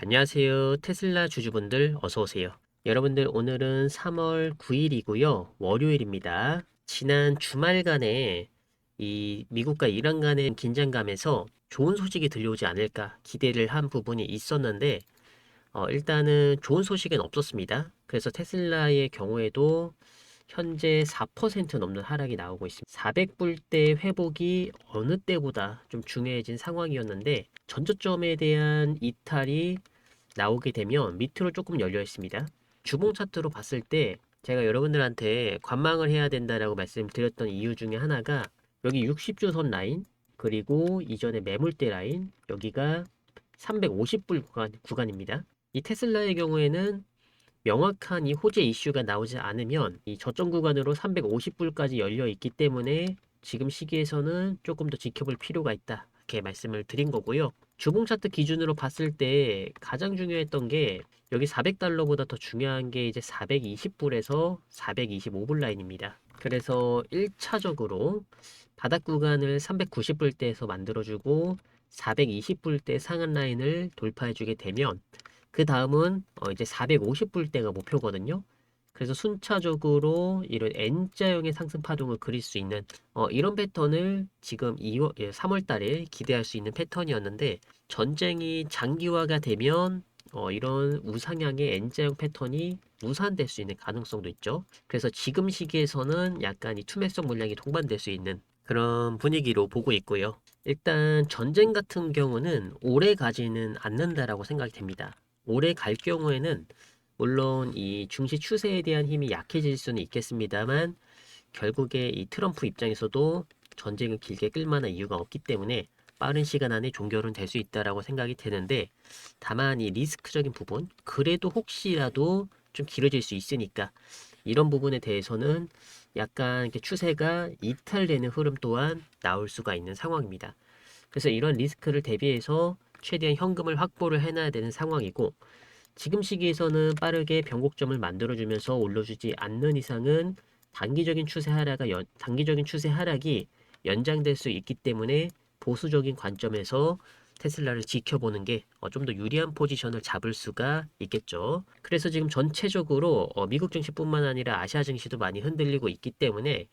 안녕하세요. 테슬라 주주분들 어서 오세요. 여러분들 오늘은 3월 9일이고요. 월요일입니다. 지난 주말간에 이 미국과 이란 간의 긴장감에서 좋은 소식이 들려오지 않을까 기대를 한 부분이 있었는데 일단은 좋은 소식은 없었습니다. 그래서 테슬라의 경우에도 현재 4% 넘는 하락이 나오고 있습니다. 400불대 회복이 어느 때보다 좀 중요해진 상황이었는데 전저점에 대한 이탈이 나오게 되면 밑으로 조금 열려 있습니다. 주봉 차트로 봤을 때 제가 여러분들한테 관망을 해야 된다라고 말씀드렸던 이유 중에 하나가 여기 60주선 라인 그리고 이전에 매물대 라인 여기가 350불 구간입니다. 이 테슬라의 경우에는 명확한 이 호재 이슈가 나오지 않으면 이 저점 구간으로 350불까지 열려 있기 때문에 지금 시기에서는 조금 더 지켜볼 필요가 있다. 이렇게 말씀을 드린 거고요. 주봉 차트 기준으로 봤을 때 가장 중요했던 게 여기 400달러보다 더 중요한 게 이제 420불에서 425불 라인입니다. 그래서 1차적으로 바닥 구간을 390불대에서 만들어주고 420불대 상한 라인을 돌파해주게 되면 그 다음은 이제 450불대가 목표거든요. 그래서 순차적으로 이런 N자형의 상승 파동을 그릴 수 있는 이런 패턴을 지금 3월 달에 기대할 수 있는 패턴이었는데 전쟁이 장기화가 되면 이런 우상향의 N자형 패턴이 무산될 수 있는 가능성도 있죠. 그래서 지금 시기에서는 약간 이 투매성 물량이 동반될 수 있는 그런 분위기로 보고 있고요. 일단 전쟁 같은 경우는 오래 가지는 않는다라고 생각이 됩니다. 오래 갈 경우에는 물론 이 중시 추세에 대한 힘이 약해질 수는 있겠습니다만 결국에 이 트럼프 입장에서도 전쟁을 길게 끌 만한 이유가 없기 때문에 빠른 시간 안에 종결은 될 수 있다라고 생각이 되는데 다만 이 리스크적인 부분 그래도 혹시라도 좀 길어질 수 있으니까 이런 부분에 대해서는 약간 이렇게 추세가 이탈되는 흐름 또한 나올 수가 있는 상황입니다. 그래서 이런 리스크를 대비해서 최대한 현금을 확보를 해놔야 되는 상황이고 지금 시기에서는 빠르게 변곡점을 만들어주면서 올려주지 않는 이상은 단기적인 추세 하락이 연장될 수 있기 때문에 보수적인 관점에서 테슬라를 지켜보는 게 좀 더 유리한 포지션을 잡을 수가 있겠죠. 그래서 지금 전체적으로 미국 증시뿐만 아니라 아시아 증시도 많이 흔들리고 있기 때문에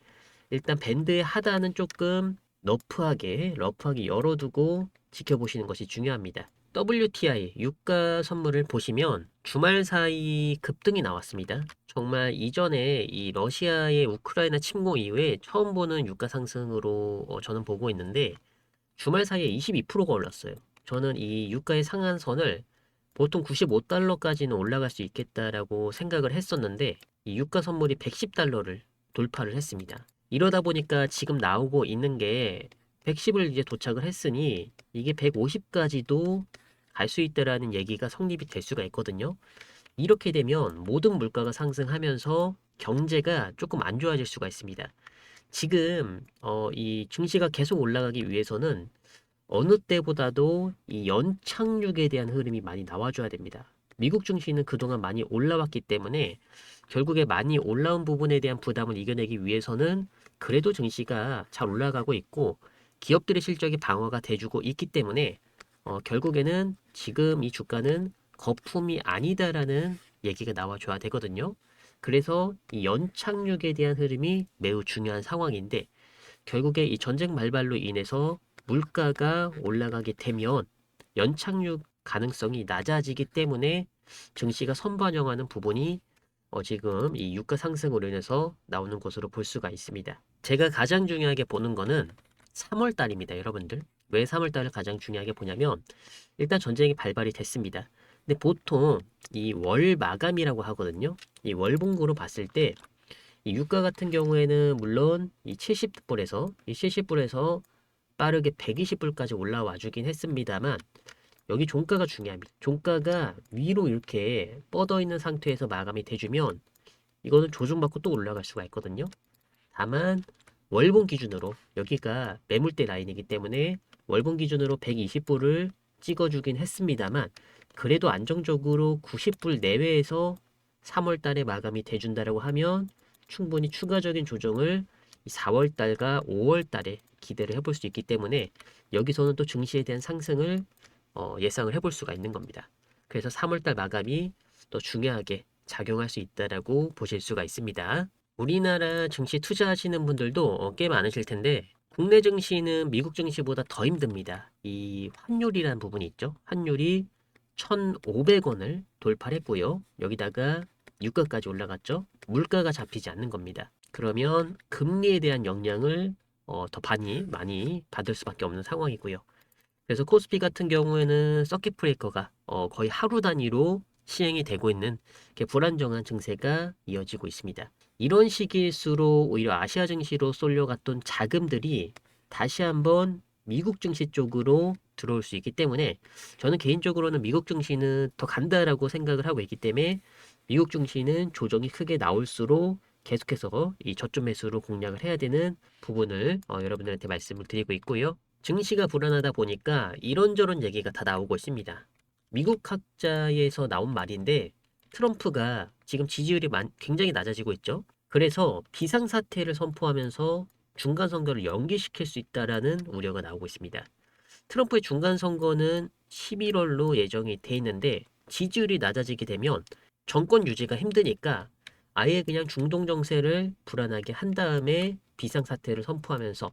일단 밴드의 하단은 조금 러프하게 열어두고 지켜보시는 것이 중요합니다. WTI 유가 선물을 보시면 주말 사이 급등이 나왔습니다. 정말 이전에 이 러시아의 우크라이나 침공 이후에 처음 보는 유가 상승으로 저는 보고 있는데 주말 사이에 22%가 올랐어요. 저는 이 유가의 상한선을 보통 95달러까지는 올라갈 수 있겠다라고 생각을 했었는데 이 유가 선물이 110달러를 돌파를 했습니다. 이러다 보니까 지금 나오고 있는 게 110을 이제 도착을 했으니 이게 150까지도 갈 수 있다라는 얘기가 성립이 될 수가 있거든요. 이렇게 되면 모든 물가가 상승하면서 경제가 조금 안 좋아질 수가 있습니다. 지금 이 증시가 계속 올라가기 위해서는 어느 때보다도 이 연착륙에 대한 흐름이 많이 나와줘야 됩니다. 미국 증시는 그동안 많이 올라왔기 때문에 결국에 많이 올라온 부분에 대한 부담을 이겨내기 위해서는 그래도 증시가 잘 올라가고 있고 기업들의 실적이 방어가 돼주고 있기 때문에 결국에는 지금 이 주가는 거품이 아니다라는 얘기가 나와줘야 되거든요. 그래서 이 연착륙에 대한 흐름이 매우 중요한 상황인데 결국에 이 전쟁 발발로 인해서 물가가 올라가게 되면 연착륙 가능성이 낮아지기 때문에 증시가 선반영하는 부분이 지금 이 유가 상승으로 인해서 나오는 것으로 볼 수가 있습니다. 제가 가장 중요하게 보는 거는 3월 달입니다, 여러분들. 왜 3월 달을 가장 중요하게 보냐면 일단 전쟁이 발발이 됐습니다. 근데 보통 이 월 마감이라고 하거든요. 이 월봉고로 봤을 때 이 유가 같은 경우에는 물론 이 70불에서 빠르게 120불까지 올라와 주긴 했습니다만 여기 종가가 중요합니다. 종가가 위로 이렇게 뻗어 있는 상태에서 마감이 돼주면 이거는 조정받고 또 올라갈 수가 있거든요. 다만 월봉 기준으로 여기가 매물대 라인이기 때문에 월봉 기준으로 120불을 찍어주긴 했습니다만 그래도 안정적으로 90불 내외에서 3월 달에 마감이 돼준다라고 하면 충분히 추가적인 조정을 4월 달과 5월 달에 기대를 해볼 수 있기 때문에 여기서는 또 증시에 대한 상승을 예상을 해볼 수가 있는 겁니다. 그래서 3월달 마감이 또 중요하게 작용할 수 있다라고 보실 수가 있습니다. 우리나라 증시 투자하시는 분들도 꽤 많으실 텐데 국내 증시는 미국 증시보다 더 힘듭니다. 이 환율이라는 부분이 있죠. 환율이 1,500원을 돌파했고요. 여기다가 유가까지 올라갔죠. 물가가 잡히지 않는 겁니다. 그러면 금리에 대한 영향을 더 많이 받을 수밖에 없는 상황이고요. 그래서 코스피 같은 경우에는 서킷 브레이커가 거의 하루 단위로 시행이 되고 있는 이렇게 불안정한 증세가 이어지고 있습니다. 이런 시기일수록 오히려 아시아 증시로 쏠려갔던 자금들이 다시 한번 미국 증시 쪽으로 들어올 수 있기 때문에 저는 개인적으로는 미국 증시는 더 간다라고 생각을 하고 있기 때문에 미국 증시는 조정이 크게 나올수록 계속해서 이 저점 매수로 공략을 해야 되는 부분을 여러분들한테 말씀을 드리고 있고요. 증시가 불안하다 보니까 이런저런 얘기가 다 나오고 있습니다. 미국 학자에서 나온 말인데 트럼프가 지금 지지율이 굉장히 낮아지고 있죠. 그래서 비상사태를 선포하면서 중간선거를 연기시킬 수 있다라는 우려가 나오고 있습니다. 트럼프의 중간선거는 11월로 예정이 돼 있는데 지지율이 낮아지게 되면 정권 유지가 힘드니까 아예 그냥 중동 정세를 불안하게 한 다음에 비상사태를 선포하면서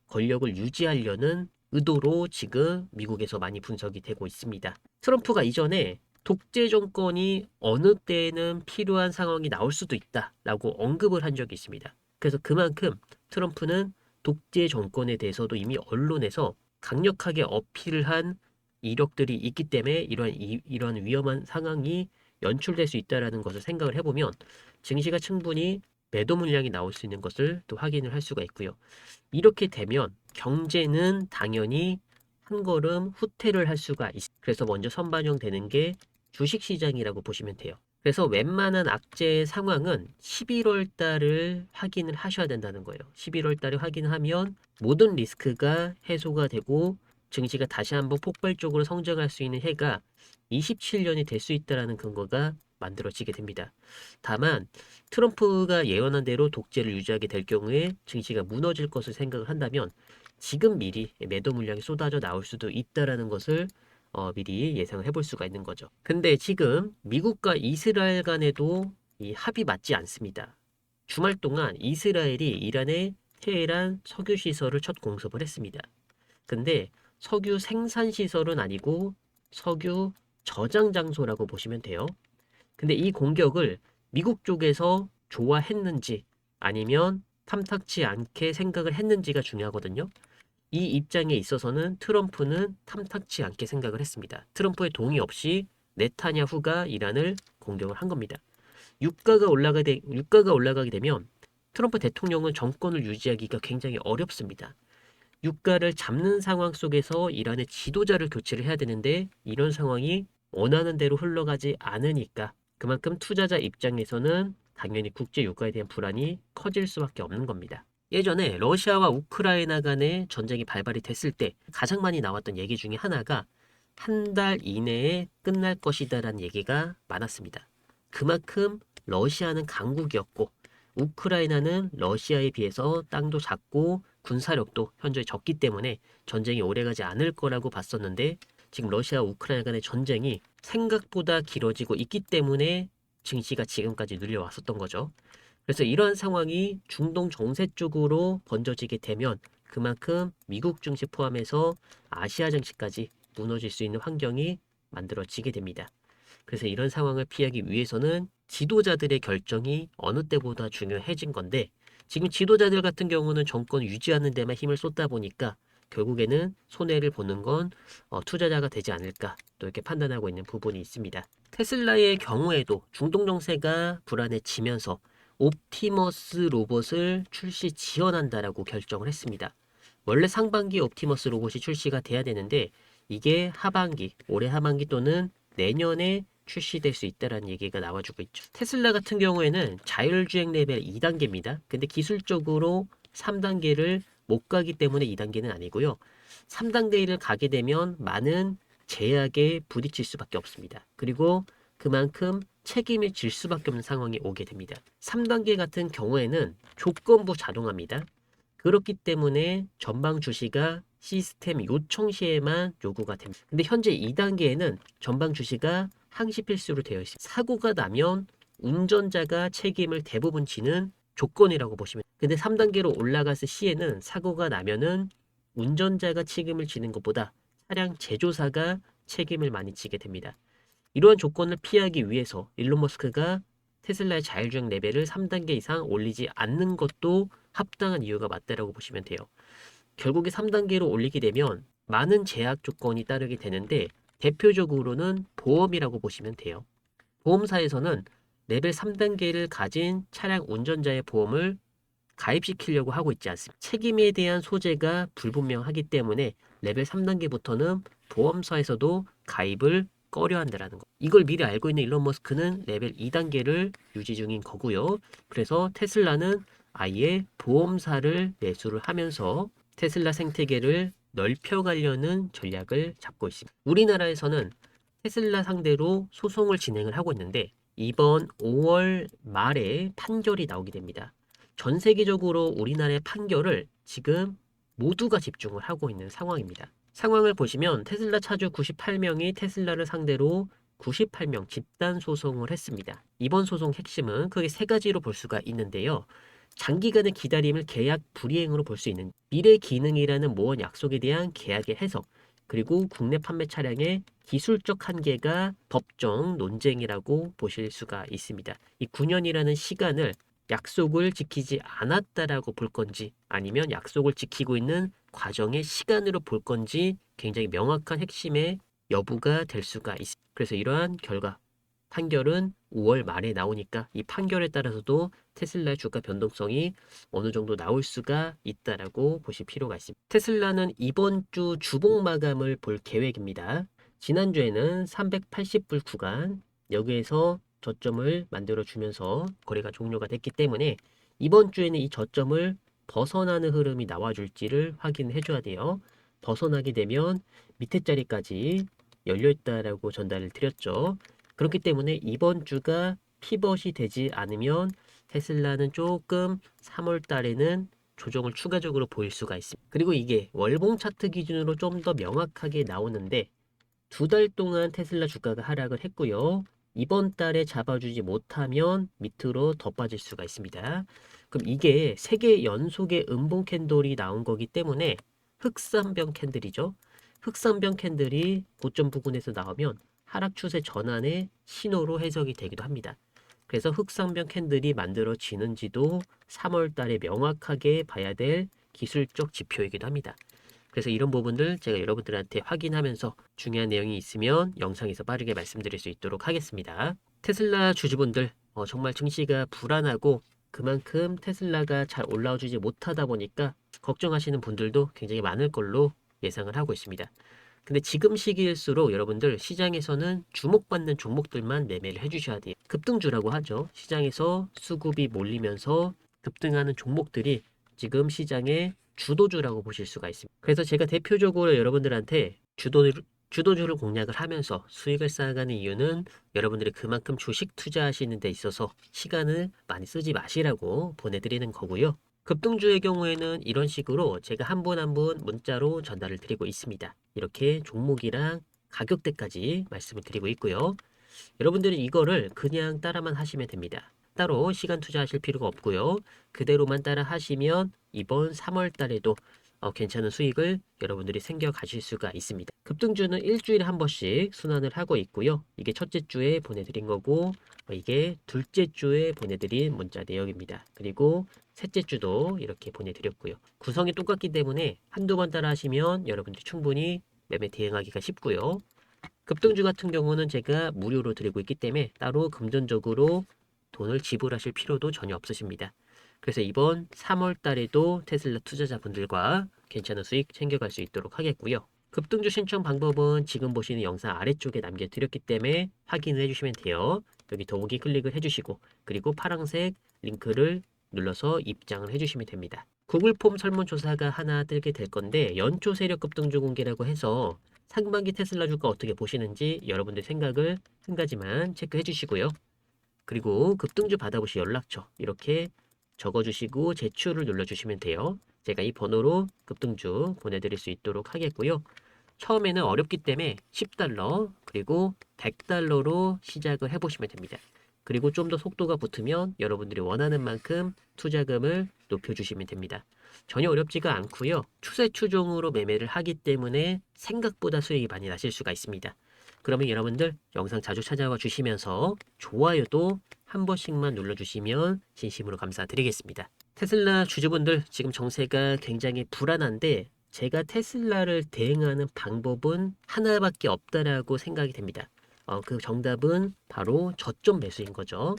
권력을 유지하려는 의도로 지금 미국에서 많이 분석이 되고 있습니다. 트럼프가 이전에 독재 정권이 어느 때에는 필요한 상황이 나올 수도 있다라고 언급을 한 적이 있습니다. 그래서 그만큼 트럼프는 독재 정권에 대해서도 이미 언론에서 강력하게 어필을 한 이력들이 있기 때문에 이러한 위험한 상황이 연출될 수 있다는 것을 생각을 해보면 증시가 충분히 매도 물량이 나올 수 있는 것을 또 확인을 할 수가 있고요. 이렇게 되면 경제는 당연히 한 걸음 후퇴를 할 수가 있습니다. 그래서 먼저 선반영되는 게 주식시장이라고 보시면 돼요. 그래서 웬만한 악재 상황은 11월 달을 확인을 하셔야 된다는 거예요. 11월 달에 확인하면 모든 리스크가 해소가 되고 증시가 다시 한번 폭발적으로 성장할 수 있는 해가 27년이 될 수 있다는 근거가 만들어지게 됩니다. 다만 트럼프가 예언한 대로 독재를 유지하게 될 경우에 증시가 무너질 것을 생각을 한다면 지금 미리 매도 물량이 쏟아져 나올 수도 있다라는 것을 미리 예상을 해볼 수가 있는 거죠. 근데 지금 미국과 이스라엘 간에도 이 합이 맞지 않습니다. 주말 동안 이스라엘이 이란의 테헤란 석유 시설을 첫 공습을 했습니다. 근데 석유 생산 시설은 아니고 석유 저장 장소라고 보시면 돼요. 근데 이 공격을 미국 쪽에서 좋아했는지 아니면 탐탁치 않게 생각을 했는지가 중요하거든요. 이 입장에 있어서는 트럼프는 탐탁치 않게 생각을 했습니다. 트럼프의 동의 없이 네타냐후가 이란을 공격을 한 겁니다. 유가가 올라가게 되면 트럼프 대통령은 정권을 유지하기가 굉장히 어렵습니다. 유가를 잡는 상황 속에서 이란의 지도자를 교체를 해야 되는데 이런 상황이 원하는 대로 흘러가지 않으니까 그만큼 투자자 입장에서는 당연히 국제 유가에 대한 불안이 커질 수밖에 없는 겁니다. 예전에 러시아와 우크라이나 간의 전쟁이 발발이 됐을 때 가장 많이 나왔던 얘기 중에 하나가 한 달 이내에 끝날 것이다라는 얘기가 많았습니다. 그만큼 러시아는 강국이었고 우크라이나는 러시아에 비해서 땅도 작고 군사력도 현저히 적기 때문에 전쟁이 오래가지 않을 거라고 봤었는데 지금 러시아와 우크라이나 간의 전쟁이 생각보다 길어지고 있기 때문에 증시가 지금까지 눌려왔었던 거죠. 그래서 이러한 상황이 중동 정세 쪽으로 번져지게 되면 그만큼 미국 증시 포함해서 아시아 증시까지 무너질 수 있는 환경이 만들어지게 됩니다. 그래서 이런 상황을 피하기 위해서는 지도자들의 결정이 어느 때보다 중요해진 건데 지금 지도자들 같은 경우는 정권 유지하는 데만 힘을 쏟다 보니까 결국에는 손해를 보는 건 투자자가 되지 않을까 또 이렇게 판단하고 있는 부분이 있습니다. 테슬라의 경우에도 중동 정세가 불안해지면서 옵티머스 로봇을 출시 지원한다라고 결정을 했습니다. 원래 상반기에 옵티머스 로봇이 출시가 돼야 되는데 이게 올해 하반기 또는 내년에 출시될 수 있다는 얘기가 나와주고 있죠. 테슬라 같은 경우에는 자율주행 레벨 2단계입니다. 근데 기술적으로 3단계를 못 가기 때문에 2단계는 아니고요. 3단계를 가게 되면 많은 제약에 부딪힐 수밖에 없습니다. 그리고 그만큼 책임을 질 수밖에 없는 상황이 오게 됩니다. 3단계 같은 경우에는 조건부 자동화입니다. 그렇기 때문에 전방 주시가 시스템 요청 시에만 요구가 됩니다. 근데 현재 2단계에는 전방 주시가 항시 필수로 되어 있습니다. 사고가 나면 운전자가 책임을 대부분 지는 조건이라고 보시면. 근데 3단계로 올라갔을 시에는 사고가 나면은 운전자가 책임을 지는 것보다 차량 제조사가 책임을 많이 지게 됩니다. 이러한 조건을 피하기 위해서 일론 머스크가 테슬라의 자율주행 레벨을 3단계 이상 올리지 않는 것도 합당한 이유가 맞다라고 보시면 돼요. 결국에 3단계로 올리게 되면 많은 제약 조건이 따르게 되는데 대표적으로는 보험이라고 보시면 돼요. 보험사에서는 레벨 3단계를 가진 차량 운전자의 보험을 가입시키려고 하고 있지 않습니다. 책임에 대한 소재가 불분명하기 때문에 레벨 3단계부터는 보험사에서도 가입을 꺼려 한다는 거. 이걸 미리 알고 있는 일론 머스크는 레벨 2단계를 유지 중인 거고요. 그래서 테슬라는 아예 보험사를 매수를 하면서 테슬라 생태계를 넓혀가려는 전략을 잡고 있습니다. 우리나라에서는 테슬라 상대로 소송을 진행을 하고 있는데 이번 5월 말에 판결이 나오게 됩니다. 전 세계적으로 우리나라의 판결을 지금 모두가 집중을 하고 있는 상황입니다. 상황을 보시면 테슬라 차주 98명이 테슬라를 상대로 98명 집단 소송을 했습니다. 이번 소송 핵심은 크게 세 가지로 볼 수가 있는데요. 장기간의 기다림을 계약 불이행으로 볼 수 있는 미래 기능이라는 모원 약속에 대한 계약의 해석, 그리고 국내 판매 차량의 기술적 한계가 법정 논쟁이라고 보실 수가 있습니다. 이 9년이라는 시간을 약속을 지키지 않았다라고 볼 건지 아니면 약속을 지키고 있는 과정의 시간으로 볼 건지 굉장히 명확한 핵심의 여부가 될 수가 있습니다. 그래서 이러한 결과, 판결은 5월 말에 나오니까 이 판결에 따라서도 테슬라의 주가 변동성이 어느 정도 나올 수가 있다라고 보실 필요가 있습니다. 테슬라는 이번 주 주봉 마감을 볼 계획입니다. 지난주에는 380불 구간, 여기에서 저점을 만들어 주면서 거래가 종료가 됐기 때문에 이번 주에는 이 저점을 벗어나는 흐름이 나와줄지를 확인해 줘야 돼요. 벗어나게 되면 밑에 자리까지 열려있다라고 전달을 드렸죠. 그렇기 때문에 이번 주가 피벗이 되지 않으면 테슬라는 조금 3월 달에는 조정을 추가적으로 보일 수가 있습니다. 그리고 이게 월봉 차트 기준으로 좀 더 명확하게 나오는데 2달 동안 테슬라 주가가 하락을 했고요. 이번 달에 잡아주지 못하면 밑으로 더 빠질 수가 있습니다. 그럼 이게 3개 연속의 음봉 캔들이 나온 거기 때문에 흑삼병 캔들이죠. 흑삼병 캔들이 고점 부근에서 나오면 하락 추세 전환의 신호로 해석이 되기도 합니다. 그래서 흑삼병 캔들이 만들어지는지도 3월 달에 명확하게 봐야 될 기술적 지표이기도 합니다. 그래서 이런 부분들 제가 여러분들한테 확인하면서 중요한 내용이 있으면 영상에서 빠르게 말씀드릴 수 있도록 하겠습니다. 테슬라 주주분들 정말 증시가 불안하고 그만큼 테슬라가 잘 올라오지 못하다 보니까 걱정하시는 분들도 굉장히 많을 걸로 예상을 하고 있습니다. 근데 지금 시기일수록 여러분들 시장에서는 주목받는 종목들만 매매를 해주셔야 돼요. 급등주라고 하죠. 시장에서 수급이 몰리면서 급등하는 종목들이 지금 시장의 주도주라고 보실 수가 있습니다. 그래서 제가 대표적으로 여러분들한테 주도주를 공략을 하면서 수익을 쌓아가는 이유는 여러분들이 그만큼 주식 투자하시는 데 있어서 시간을 많이 쓰지 마시라고 보내드리는 거고요. 급등주의 경우에는 이런 식으로 제가 한 분 한 분 문자로 전달을 드리고 있습니다. 이렇게 종목이랑 가격대까지 말씀을 드리고 있고요. 여러분들이 이거를 그냥 따라만 하시면 됩니다. 따로 시간 투자하실 필요가 없고요. 그대로만 따라 하시면 이번 3월 달에도 괜찮은 수익을 여러분들이 생겨 가실 수가 있습니다. 급등주는 일주일에 한 번씩 순환을 하고 있고요. 이게 첫째 주에 보내드린 거고 이게 둘째 주에 보내드린 문자 내역입니다. 그리고 셋째 주도 이렇게 보내드렸고요. 구성이 똑같기 때문에 한두 번 따라 하시면 여러분들이 충분히 매매 대응하기가 쉽고요. 급등주 같은 경우는 제가 무료로 드리고 있기 때문에 따로 금전적으로 돈을 지불하실 필요도 전혀 없으십니다. 그래서 이번 3월 달에도 테슬라 투자자분들과 괜찮은 수익 챙겨갈 수 있도록 하겠고요. 급등주 신청 방법은 지금 보시는 영상 아래쪽에 남겨드렸기 때문에 확인을 해주시면 돼요. 여기 더보기 클릭을 해주시고 그리고 파란색 링크를 눌러서 입장을 해주시면 됩니다. 구글 폼 설문조사가 하나 뜨게 될 건데 연초 세력 급등주 공개라고 해서 상반기 테슬라 주가 어떻게 보시는지 여러분들 생각을 한 가지만 체크해 주시고요. 그리고 급등주 받아보실 연락처 이렇게 적어주시고 제출을 눌러주시면 돼요. 제가 이 번호로 급등주 보내드릴 수 있도록 하겠고요. 처음에는 어렵기 때문에 $10 그리고 100달러로 시작을 해보시면 됩니다. 그리고 좀 더 속도가 붙으면 여러분들이 원하는 만큼 투자금을 높여주시면 됩니다. 전혀 어렵지가 않고요. 추세 추종으로 매매를 하기 때문에 생각보다 수익이 많이 나실 수가 있습니다. 그러면 여러분들 영상 자주 찾아와 주시면서 좋아요도 한 번씩만 눌러주시면 진심으로 감사드리겠습니다. 테슬라 주주분들 지금 정세가 굉장히 불안한데 제가 테슬라를 대응하는 방법은 하나밖에 없다라고 생각이 됩니다. 그 정답은 바로 저점 매수인 거죠.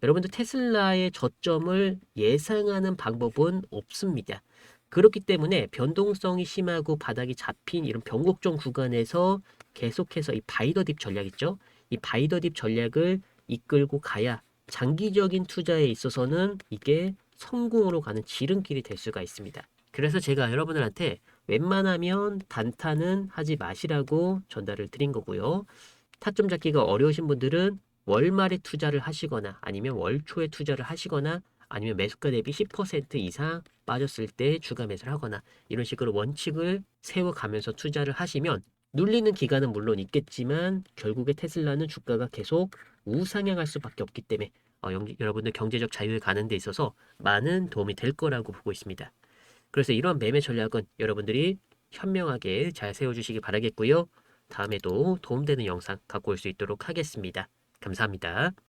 여러분들 테슬라의 저점을 예상하는 방법은 없습니다. 그렇기 때문에 변동성이 심하고 바닥이 잡힌 이런 변곡점 구간에서 계속해서 이 바이더딥 전략 있죠? 이 바이더딥 전략을 이끌고 가야 장기적인 투자에 있어서는 이게 성공으로 가는 지름길이 될 수가 있습니다. 그래서 제가 여러분들한테 웬만하면 단타는 하지 마시라고 전달을 드린 거고요. 타점 잡기가 어려우신 분들은 월말에 투자를 하시거나 아니면 월초에 투자를 하시거나 아니면 매수가 대비 10% 이상 빠졌을 때 추가 매수를 하거나 이런 식으로 원칙을 세워가면서 투자를 하시면 눌리는 기간은 물론 있겠지만 결국에 테슬라는 주가가 계속 우상향할 수밖에 없기 때문에 여러분들 경제적 자유에 가는 데 있어서 많은 도움이 될 거라고 보고 있습니다. 그래서 이런 매매 전략은 여러분들이 현명하게 잘 세워주시기 바라겠고요. 다음에도 도움되는 영상 갖고 올 수 있도록 하겠습니다. 감사합니다.